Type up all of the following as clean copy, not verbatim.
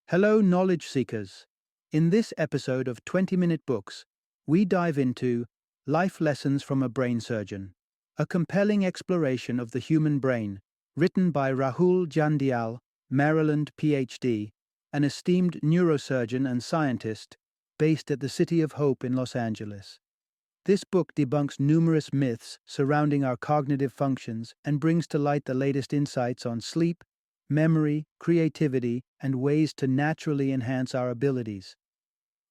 Hello, knowledge seekers. In this episode of 20-Minute Books, we dive into Life Lessons from a Brain Surgeon, a compelling exploration of the human brain, written by Rahul Jandial, Maryland PhD, an esteemed neurosurgeon and scientist based at the City of Hope in Los Angeles. This book debunks numerous myths surrounding our cognitive functions and brings to light the latest insights on sleep, memory, creativity, and ways to naturally enhance our abilities.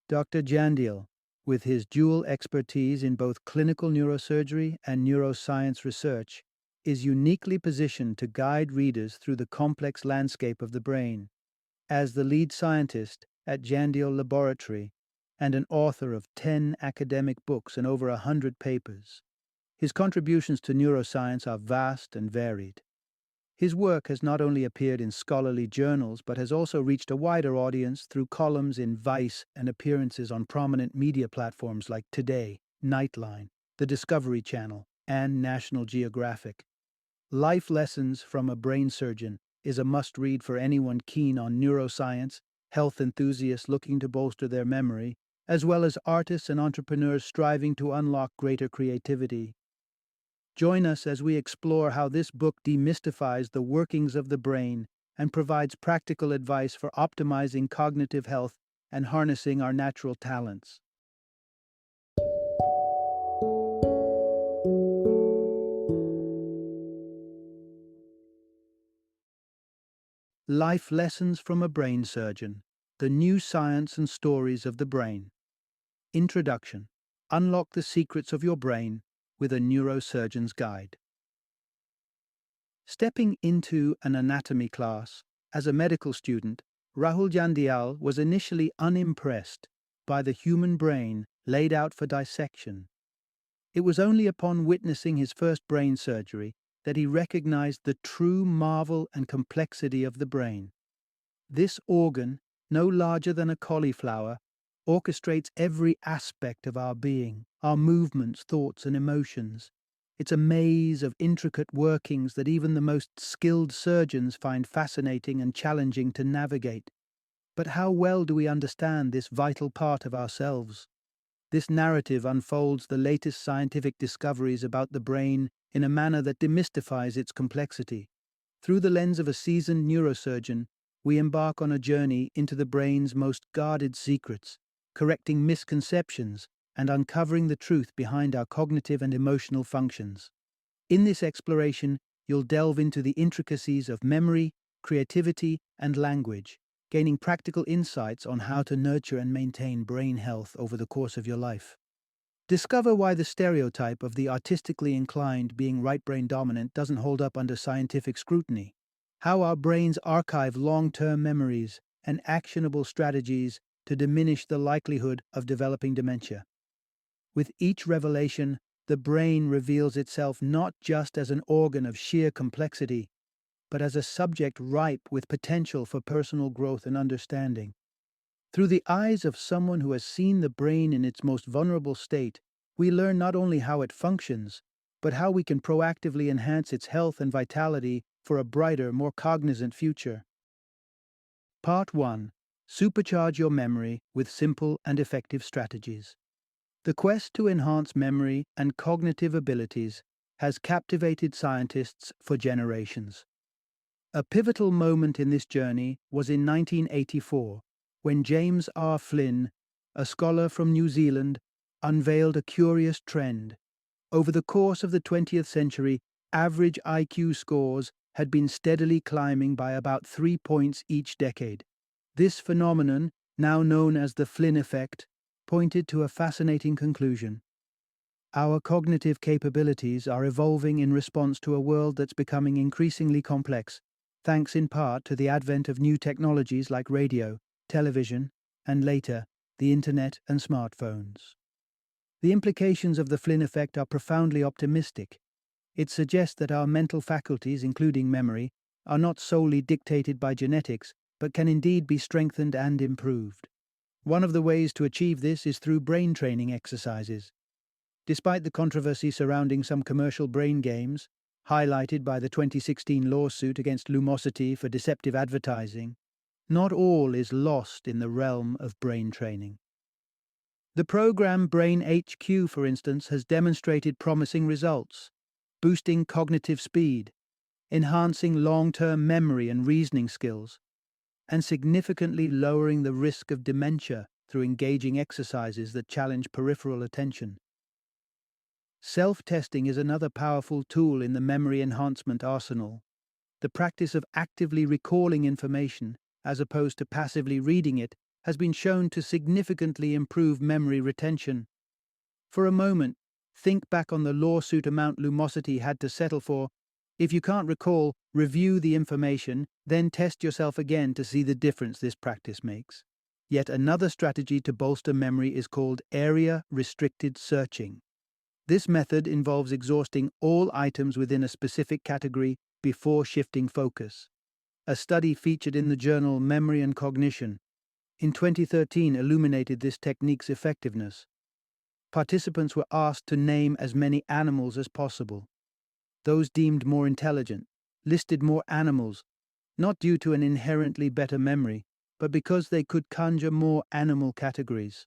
Dr. Jandial, with his dual expertise in both clinical neurosurgery and neuroscience research, is uniquely positioned to guide readers through the complex landscape of the brain. As the lead scientist at Jandial Laboratory and an author of 10 academic books and over 100 papers, his contributions to neuroscience are vast and varied. His work has not only appeared in scholarly journals but has also reached a wider audience through columns in Vice and appearances on prominent media platforms like Today, Nightline, the Discovery Channel, and National Geographic. Life Lessons from a Brain Surgeon is a must-read for anyone keen on neuroscience, health enthusiasts looking to bolster their memory, as well as artists and entrepreneurs striving to unlock greater creativity. Join us as we explore how this book demystifies the workings of the brain and provides practical advice for optimizing cognitive health and harnessing our natural talents. Life Lessons from a Brain Surgeon: The New Science and Stories of the Brain. Introduction: Unlock the secrets of your brain with a neurosurgeon's guide. Stepping into an anatomy class as a medical student, Rahul Jandial was initially unimpressed by the human brain laid out for dissection. It was only upon witnessing his first brain surgery that he recognized the true marvel and complexity of the brain. This organ, no larger than a cauliflower, orchestrates every aspect of our being, our movements, thoughts, and emotions. It's a maze of intricate workings that even the most skilled surgeons find fascinating and challenging to navigate. But how well do we understand this vital part of ourselves? This narrative unfolds the latest scientific discoveries about the brain in a manner that demystifies its complexity. Through the lens of a seasoned neurosurgeon, we embark on a journey into the brain's most guarded secrets, correcting misconceptions and uncovering the truth behind our cognitive and emotional functions. In this exploration, you'll delve into the intricacies of memory, creativity, and language, gaining practical insights on how to nurture and maintain brain health over the course of your life. Discover why the stereotype of the artistically inclined being right brain dominant doesn't hold up under scientific scrutiny. How our brains archive long-term memories and actionable strategies to diminish the likelihood of developing dementia. With each revelation, the brain reveals itself not just as an organ of sheer complexity, but as a subject ripe with potential for personal growth and understanding. Through the eyes of someone who has seen the brain in its most vulnerable state, we learn not only how it functions, but how we can proactively enhance its health and vitality for a brighter, more cognizant future. Part 1. Supercharge your memory with simple and effective strategies. The quest to enhance memory and cognitive abilities has captivated scientists for generations. A pivotal moment in this journey was in 1984, when James R. Flynn, a scholar from New Zealand, unveiled a curious trend. Over the course of the 20th century, average IQ scores had been steadily climbing by about 3 points each decade. This phenomenon, now known as the Flynn effect, pointed to a fascinating conclusion. Our cognitive capabilities are evolving in response to a world that's becoming increasingly complex, thanks in part to the advent of new technologies like radio, television, and later, the internet and smartphones. The implications of the Flynn effect are profoundly optimistic. It suggests that our mental faculties, including memory, are not solely dictated by genetics, but can indeed be strengthened and improved. One of the ways to achieve this is through brain training exercises. Despite the controversy surrounding some commercial brain games, highlighted by the 2016 lawsuit against Lumosity for deceptive advertising, not all is lost in the realm of brain training. The program Brain HQ, for instance, has demonstrated promising results, boosting cognitive speed, enhancing long-term memory and reasoning skills, and significantly lowering the risk of dementia through engaging exercises that challenge peripheral attention. Self-testing is another powerful tool in the memory enhancement arsenal. The practice of actively recalling information, as opposed to passively reading it, has been shown to significantly improve memory retention. For a moment, think back on the lawsuit Mount Lumosity had to settle for. If you can't recall, review the information, then test yourself again to see the difference this practice makes. Yet another strategy to bolster memory is called area-restricted searching. This method involves exhausting all items within a specific category before shifting focus. A study featured in the journal Memory and Cognition in 2013 illuminated this technique's effectiveness. Participants were asked to name as many animals as possible. Those deemed more intelligent listed more animals, not due to an inherently better memory, but because they could conjure more animal categories.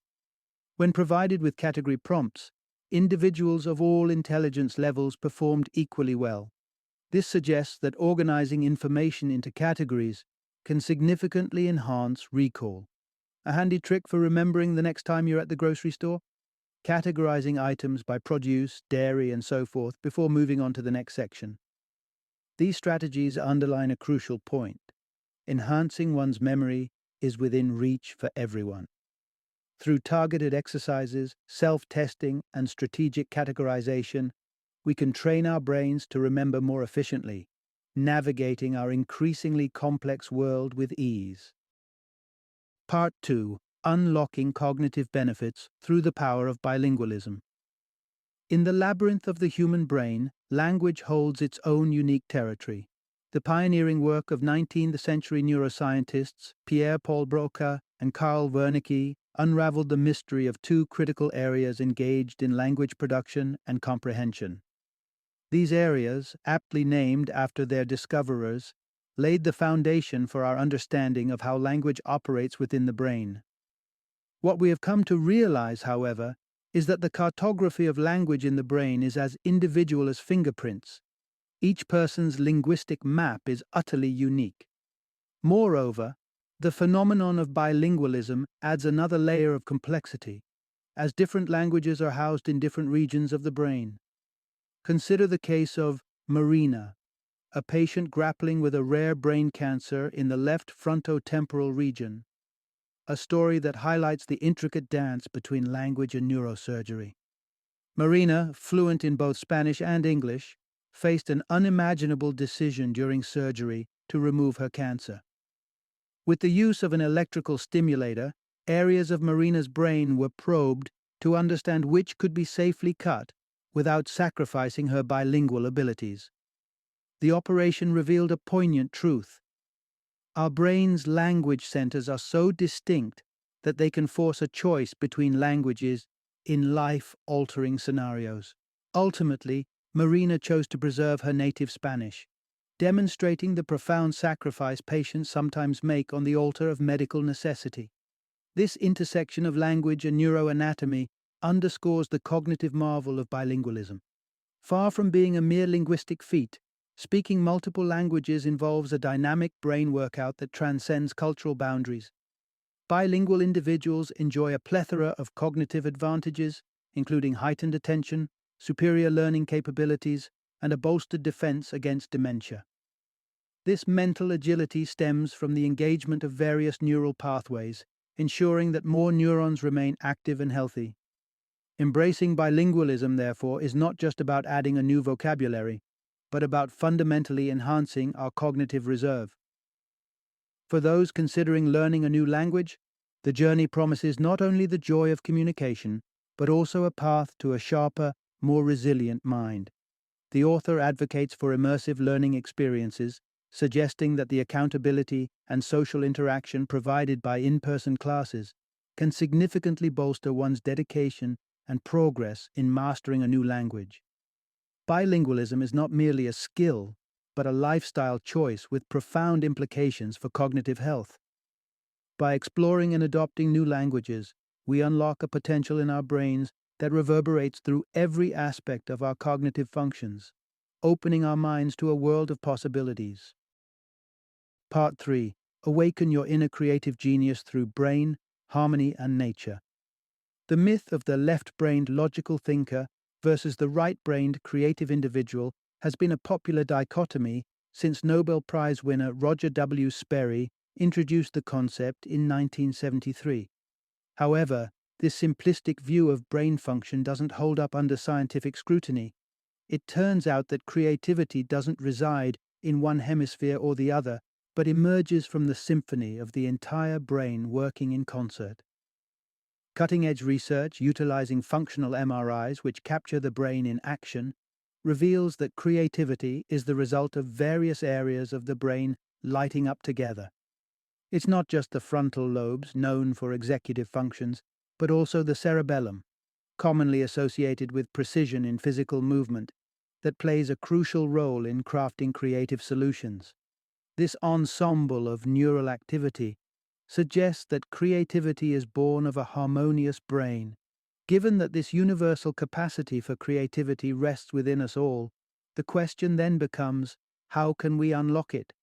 When provided with category prompts, individuals of all intelligence levels performed equally well. This suggests that organizing information into categories can significantly enhance recall. A handy trick for remembering the next time you're at the grocery store? Categorizing items by produce, dairy, and so forth before moving on to the next section. These strategies underline a crucial point. Enhancing one's memory is within reach for everyone. Through targeted exercises, self-testing, and strategic categorization, we can train our brains to remember more efficiently, navigating our increasingly complex world with ease. Part 2. Unlocking cognitive benefits through the power of bilingualism. In the labyrinth of the human brain, language holds its own unique territory. The pioneering work of 19th-century neuroscientists Pierre-Paul Broca and Carl Wernicke unraveled the mystery of two critical areas engaged in language production and comprehension. These areas, aptly named after their discoverers, laid the foundation for our understanding of how language operates within the brain. What we have come to realize, however, is that the cartography of language in the brain is as individual as fingerprints. Each person's linguistic map is utterly unique. Moreover, the phenomenon of bilingualism adds another layer of complexity, as different languages are housed in different regions of the brain. Consider the case of Marina, a patient grappling with a rare brain cancer in the left frontotemporal region, a story that highlights the intricate dance between language and neurosurgery. Marina, fluent in both Spanish and English, faced an unimaginable decision during surgery to remove her cancer. With the use of an electrical stimulator, areas of Marina's brain were probed to understand which could be safely cut without sacrificing her bilingual abilities. The operation revealed a poignant truth. Our brain's language centers are so distinct that they can force a choice between languages in life-altering scenarios. Ultimately, Marina chose to preserve her native Spanish, demonstrating the profound sacrifice patients sometimes make on the altar of medical necessity. This intersection of language and neuroanatomy underscores the cognitive marvel of bilingualism. Far from being a mere linguistic feat, speaking multiple languages involves a dynamic brain workout that transcends cultural boundaries. Bilingual individuals enjoy a plethora of cognitive advantages, including heightened attention, superior learning capabilities, and a bolstered defense against dementia. This mental agility stems from the engagement of various neural pathways, ensuring that more neurons remain active and healthy. Embracing bilingualism, therefore, is not just about adding a new vocabulary, but about fundamentally enhancing our cognitive reserve. For those considering learning a new language, the journey promises not only the joy of communication, but also a path to a sharper, more resilient mind. The author advocates for immersive learning experiences, suggesting that the accountability and social interaction provided by in-person classes can significantly bolster one's dedication and progress in mastering a new language. Bilingualism is not merely a skill, but a lifestyle choice with profound implications for cognitive health. By exploring and adopting new languages, we unlock a potential in our brains that reverberates through every aspect of our cognitive functions, opening our minds to a world of possibilities. Part 3. Awaken your inner creative genius through brain, harmony, and nature. The myth of the left-brained logical thinker versus the right-brained creative individual has been a popular dichotomy since Nobel Prize winner Roger W. Sperry introduced the concept in 1973. However, this simplistic view of brain function doesn't hold up under scientific scrutiny. It turns out that creativity doesn't reside in one hemisphere or the other, but emerges from the symphony of the entire brain working in concert. Cutting-edge research utilizing functional MRIs which capture the brain in action reveals that creativity is the result of various areas of the brain lighting up together. It's not just the frontal lobes, known for executive functions, but also the cerebellum, commonly associated with precision in physical movement, that plays a crucial role in crafting creative solutions. This ensemble of neural activity suggests that creativity is born of a harmonious brain. Given that this universal capacity for creativity rests within us all, the question then becomes, how can we unlock it?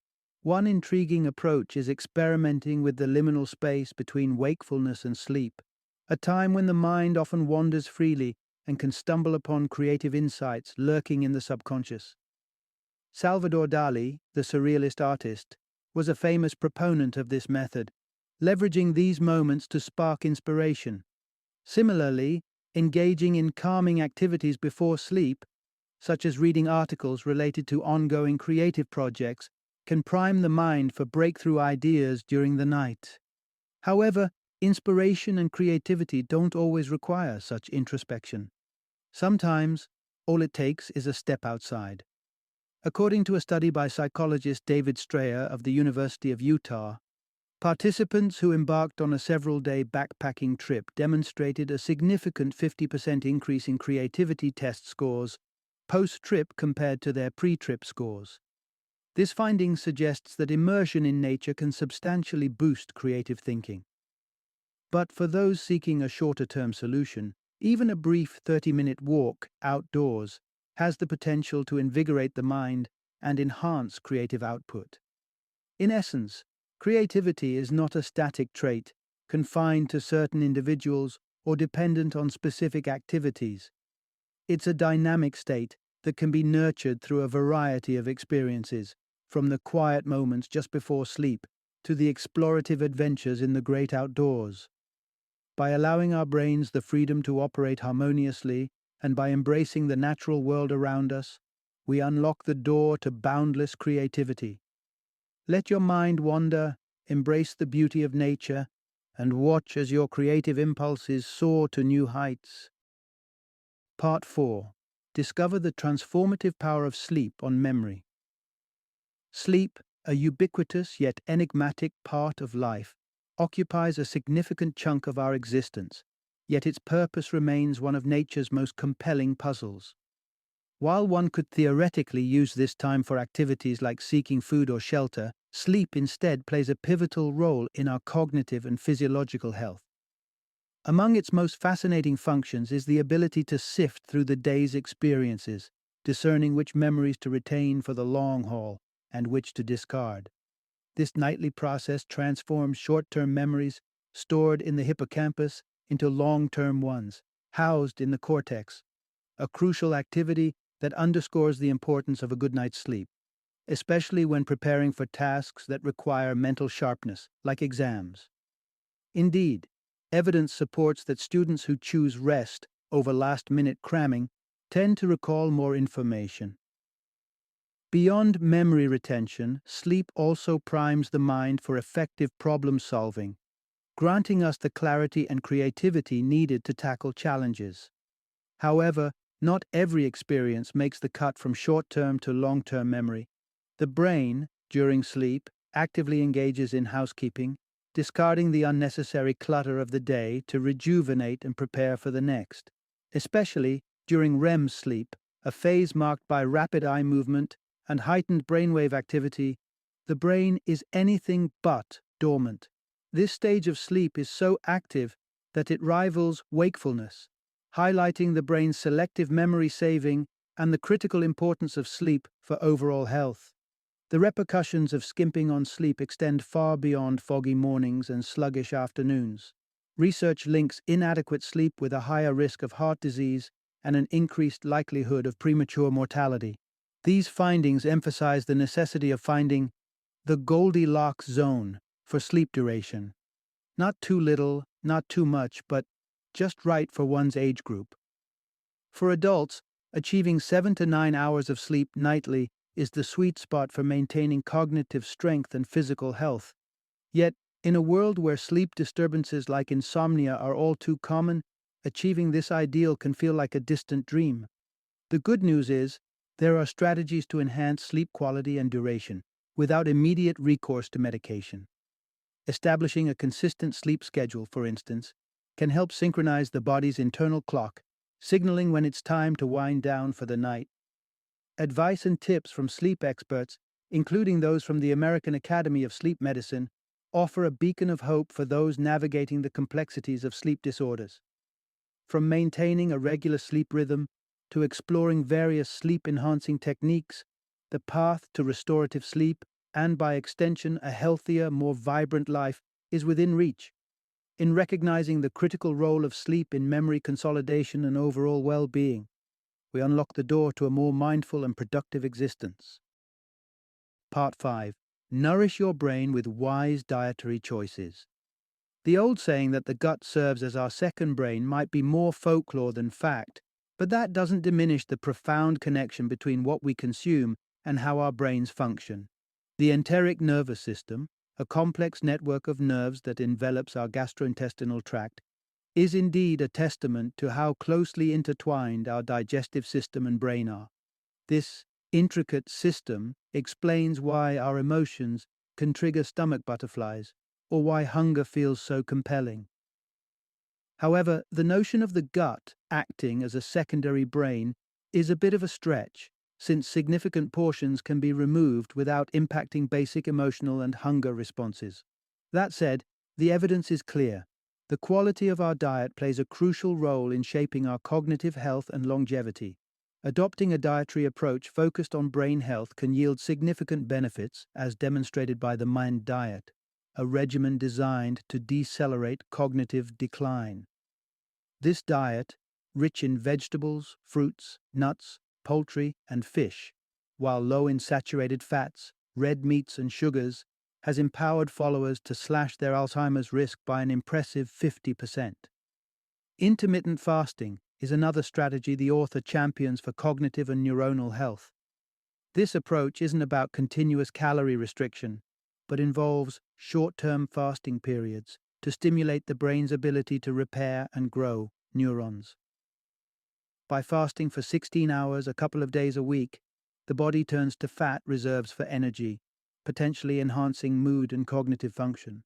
One intriguing approach is experimenting with the liminal space between wakefulness and sleep, a time when the mind often wanders freely and can stumble upon creative insights lurking in the subconscious. Salvador Dali, the surrealist artist, was a famous proponent of this method, leveraging these moments to spark inspiration. Similarly, engaging in calming activities before sleep, such as reading articles related to ongoing creative projects, can prime the mind for breakthrough ideas during the night. However, inspiration and creativity don't always require such introspection. Sometimes, all it takes is a step outside. According to a study by psychologist David Strayer of the University of Utah, participants who embarked on a several-day backpacking trip demonstrated a significant 50% increase in creativity test scores post-trip compared to their pre-trip scores. This finding suggests that immersion in nature can substantially boost creative thinking. But for those seeking a shorter-term solution, even a brief 30-minute walk outdoors has the potential to invigorate the mind and enhance creative output. In essence, creativity is not a static trait, confined to certain individuals or dependent on specific activities. It's a dynamic state that can be nurtured through a variety of experiences, from the quiet moments just before sleep to the explorative adventures in the great outdoors. By allowing our brains the freedom to operate harmoniously and by embracing the natural world around us, we unlock the door to boundless creativity. Let your mind wander, embrace the beauty of nature, and watch as your creative impulses soar to new heights. Part 4. Discover the transformative power of sleep on memory. Sleep, a ubiquitous yet enigmatic part of life, occupies a significant chunk of our existence, yet its purpose remains one of nature's most compelling puzzles. While one could theoretically use this time for activities like seeking food or shelter, sleep instead plays a pivotal role in our cognitive and physiological health. Among its most fascinating functions is the ability to sift through the day's experiences, discerning which memories to retain for the long haul and which to discard. This nightly process transforms short-term memories stored in the hippocampus into long-term ones, housed in the cortex, a crucial activity that underscores the importance of a good night's sleep, especially when preparing for tasks that require mental sharpness, like exams. Indeed, evidence supports that students who choose rest over last-minute cramming tend to recall more information. Beyond memory retention, sleep also primes the mind for effective problem-solving, granting us the clarity and creativity needed to tackle challenges. However, not every experience makes the cut from short-term to long-term memory. The brain, during sleep, actively engages in housekeeping, discarding the unnecessary clutter of the day to rejuvenate and prepare for the next. Especially during REM sleep, a phase marked by rapid eye movement and heightened brainwave activity, the brain is anything but dormant. This stage of sleep is so active that it rivals wakefulness, highlighting the brain's selective memory saving and the critical importance of sleep for overall health. The repercussions of skimping on sleep extend far beyond foggy mornings and sluggish afternoons. Research links inadequate sleep with a higher risk of heart disease and an increased likelihood of premature mortality. These findings emphasize the necessity of finding the Goldilocks zone for sleep duration. Not too little, not too much, but just right for one's age group. For adults, achieving 7 to 9 hours of sleep nightly is the sweet spot for maintaining cognitive strength and physical health. Yet, in a world where sleep disturbances like insomnia are all too common, achieving this ideal can feel like a distant dream. The good news is, there are strategies to enhance sleep quality and duration without immediate recourse to medication. Establishing a consistent sleep schedule, for instance, can help synchronize the body's internal clock, signaling when it's time to wind down for the night. Advice and tips from sleep experts, including those from the American Academy of Sleep Medicine, offer a beacon of hope for those navigating the complexities of sleep disorders. From maintaining a regular sleep rhythm to exploring various sleep-enhancing techniques, the path to restorative sleep, and by extension a healthier, more vibrant life, is within reach. In recognizing the critical role of sleep in memory consolidation and overall well-being, we unlock the door to a more mindful and productive existence. Part 5. Nourish your brain with wise dietary choices. The old saying that the gut serves as our second brain might be more folklore than fact, but that doesn't diminish the profound connection between what we consume and how our brains function. The enteric nervous system, a complex network of nerves that envelops our gastrointestinal tract, is indeed a testament to how closely intertwined our digestive system and brain are. This intricate system explains why our emotions can trigger stomach butterflies, or why hunger feels so compelling. However, the notion of the gut acting as a secondary brain is a bit of a stretch, since significant portions can be removed without impacting basic emotional and hunger responses. That said, the evidence is clear. The quality of our diet plays a crucial role in shaping our cognitive health and longevity. Adopting a dietary approach focused on brain health can yield significant benefits, as demonstrated by the MIND diet, a regimen designed to decelerate cognitive decline. This diet, rich in vegetables, fruits, nuts, poultry, and fish, while low in saturated fats, red meats, and sugars, has empowered followers to slash their Alzheimer's risk by an impressive 50%. Intermittent fasting is another strategy the author champions for cognitive and neuronal health. This approach isn't about continuous calorie restriction, but involves short-term fasting periods to stimulate the brain's ability to repair and grow neurons. By fasting for 16 hours a couple of days a week, the body turns to fat reserves for energy, potentially enhancing mood and cognitive function.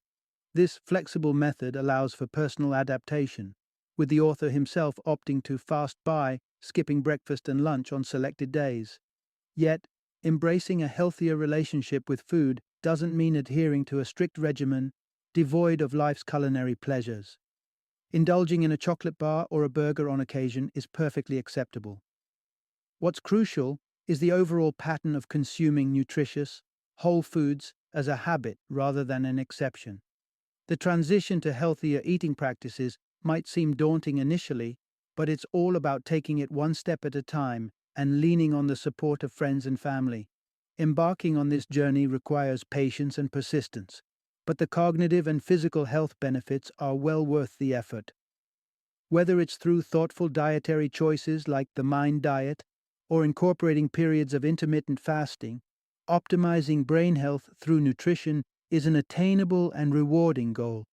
This flexible method allows for personal adaptation, with the author himself opting to fast by skipping breakfast and lunch on selected days. Yet, embracing a healthier relationship with food doesn't mean adhering to a strict regimen devoid of life's culinary pleasures. Indulging in a chocolate bar or a burger on occasion is perfectly acceptable. What's crucial is the overall pattern of consuming nutritious, whole foods as a habit rather than an exception. The transition to healthier eating practices might seem daunting initially, but it's all about taking it one step at a time and leaning on the support of friends and family. Embarking on this journey requires patience and persistence, but the cognitive and physical health benefits are well worth the effort. Whether it's through thoughtful dietary choices like the MIND diet or incorporating periods of intermittent fasting, optimizing brain health through nutrition is an attainable and rewarding goal.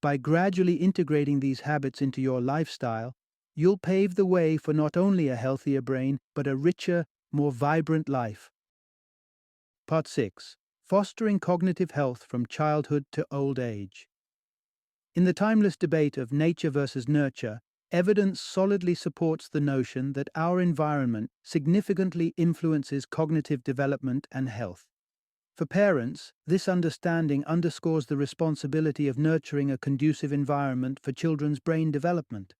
By gradually integrating these habits into your lifestyle, you'll pave the way for not only a healthier brain, but a richer, more vibrant life. Part 6. Fostering cognitive health from childhood to old age. In the timeless debate of nature versus nurture, evidence solidly supports the notion that our environment significantly influences cognitive development and health. For parents, this understanding underscores the responsibility of nurturing a conducive environment for children's brain development.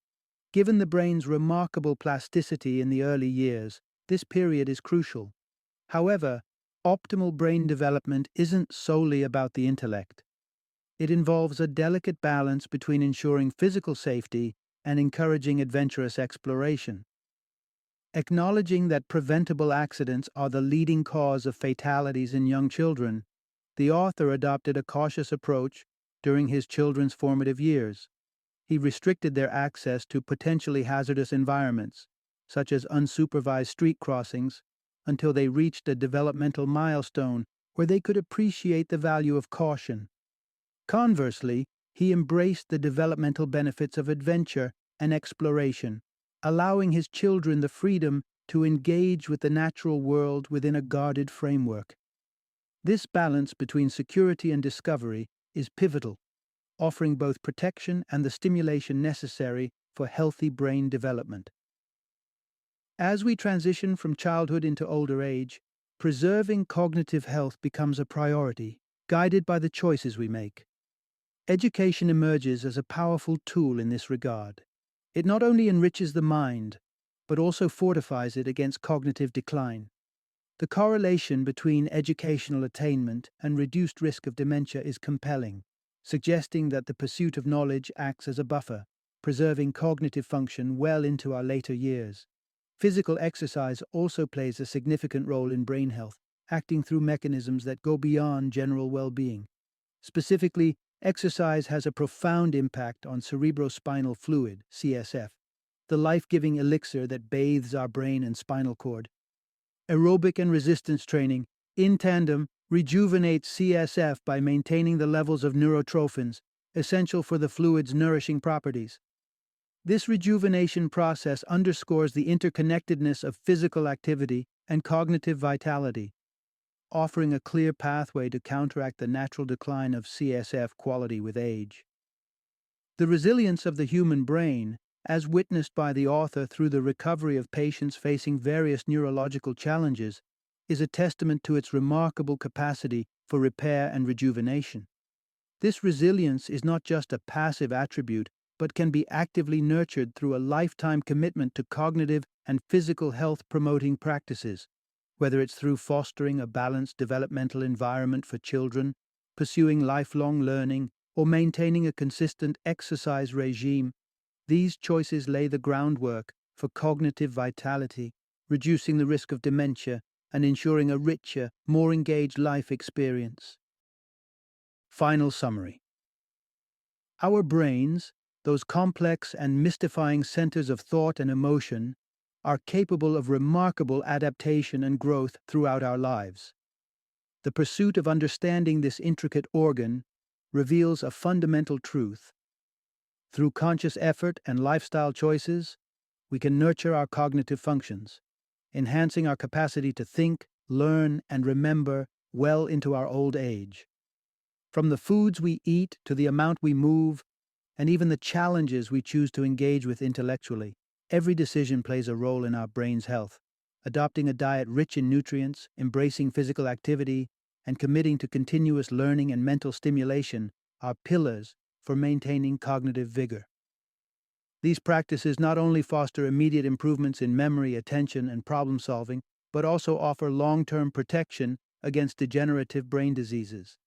Given the brain's remarkable plasticity in the early years, this period is crucial. However, optimal brain development isn't solely about the intellect. It involves a delicate balance between ensuring physical safety and encouraging adventurous exploration. Acknowledging that preventable accidents are the leading cause of fatalities in young children, the author adopted a cautious approach during his children's formative years. He restricted their access to potentially hazardous environments, such as unsupervised street crossings, until they reached a developmental milestone where they could appreciate the value of caution. Conversely, he embraced the developmental benefits of adventure and exploration, allowing his children the freedom to engage with the natural world within a guarded framework. This balance between security and discovery is pivotal, offering both protection and the stimulation necessary for healthy brain development. As we transition from childhood into older age, preserving cognitive health becomes a priority, guided by the choices we make. Education emerges as a powerful tool in this regard. It not only enriches the mind, but also fortifies it against cognitive decline. The correlation between educational attainment and reduced risk of dementia is compelling, suggesting that the pursuit of knowledge acts as a buffer, preserving cognitive function well into our later years. Physical exercise also plays a significant role in brain health, acting through mechanisms that go beyond general well-being. Specifically, exercise has a profound impact on cerebrospinal fluid, CSF, the life-giving elixir that bathes our brain and spinal cord. Aerobic and resistance training, in tandem, rejuvenates CSF by maintaining the levels of neurotrophins, essential for the fluid's nourishing properties. This rejuvenation process underscores the interconnectedness of physical activity and cognitive vitality, offering a clear pathway to counteract the natural decline of CSF quality with age. The resilience of the human brain, as witnessed by the author through the recovery of patients facing various neurological challenges, is a testament to its remarkable capacity for repair and rejuvenation. This resilience is not just a passive attribute, but can be actively nurtured through a lifetime commitment to cognitive and physical health promoting practices, whether it's through fostering a balanced developmental environment for children, pursuing lifelong learning, or maintaining a consistent exercise regime. These choices lay the groundwork for cognitive vitality, reducing the risk of dementia and ensuring a richer, more engaged life experience. Final summary. Our brains, those complex and mystifying centers of thought and emotion, are capable of remarkable adaptation and growth throughout our lives. The pursuit of understanding this intricate organ reveals a fundamental truth. Through conscious effort and lifestyle choices, we can nurture our cognitive functions, enhancing our capacity to think, learn, and remember well into our old age. From the foods we eat to the amount we move, and even the challenges we choose to engage with intellectually, every decision plays a role in our brain's health. Adopting a diet rich in nutrients, embracing physical activity, and committing to continuous learning and mental stimulation are pillars for maintaining cognitive vigor. These practices not only foster immediate improvements in memory, attention, and problem solving, but also offer long-term protection against degenerative brain diseases.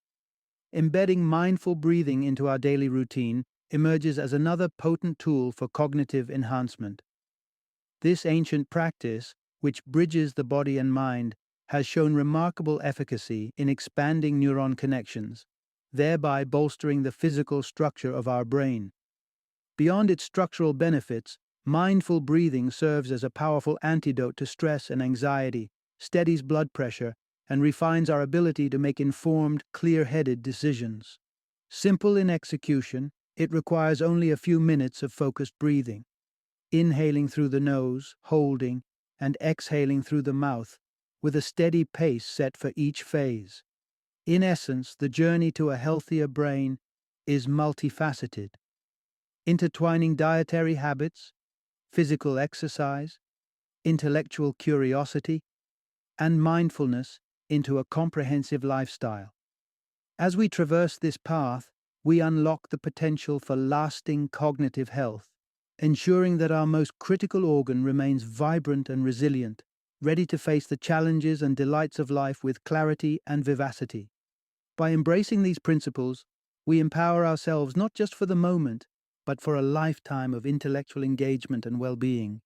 Embedding mindful breathing into our daily routine emerges as another potent tool for cognitive enhancement. This ancient practice, which bridges the body and mind, has shown remarkable efficacy in expanding neuron connections, thereby bolstering the physical structure of our brain. Beyond its structural benefits, mindful breathing serves as a powerful antidote to stress and anxiety, steadies blood pressure, and refines our ability to make informed, clear-headed decisions. Simple in execution, it requires only a few minutes of focused breathing, inhaling through the nose, holding, and exhaling through the mouth, with a steady pace set for each phase. In essence, the journey to a healthier brain is multifaceted, intertwining dietary habits, physical exercise, intellectual curiosity, and mindfulness into a comprehensive lifestyle. As we traverse this path, we unlock the potential for lasting cognitive health, ensuring that our most critical organ remains vibrant and resilient, ready to face the challenges and delights of life with clarity and vivacity. By embracing these principles, we empower ourselves not just for the moment, but for a lifetime of intellectual engagement and well-being.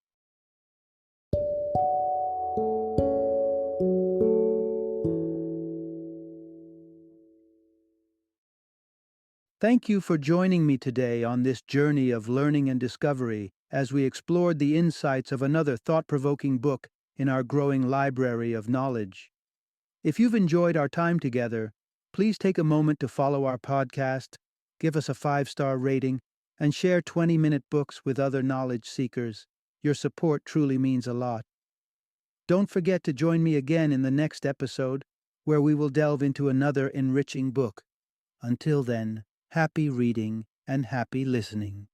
Thank you for joining me today on this journey of learning and discovery as we explored the insights of another thought-provoking book in our growing library of knowledge. If you've enjoyed our time together, please take a moment to follow our podcast, give us a 5-star rating, and share 20-minute books with other knowledge seekers. Your support truly means a lot. Don't forget to join me again in the next episode, where we will delve into another enriching book. Until then, happy reading and happy listening.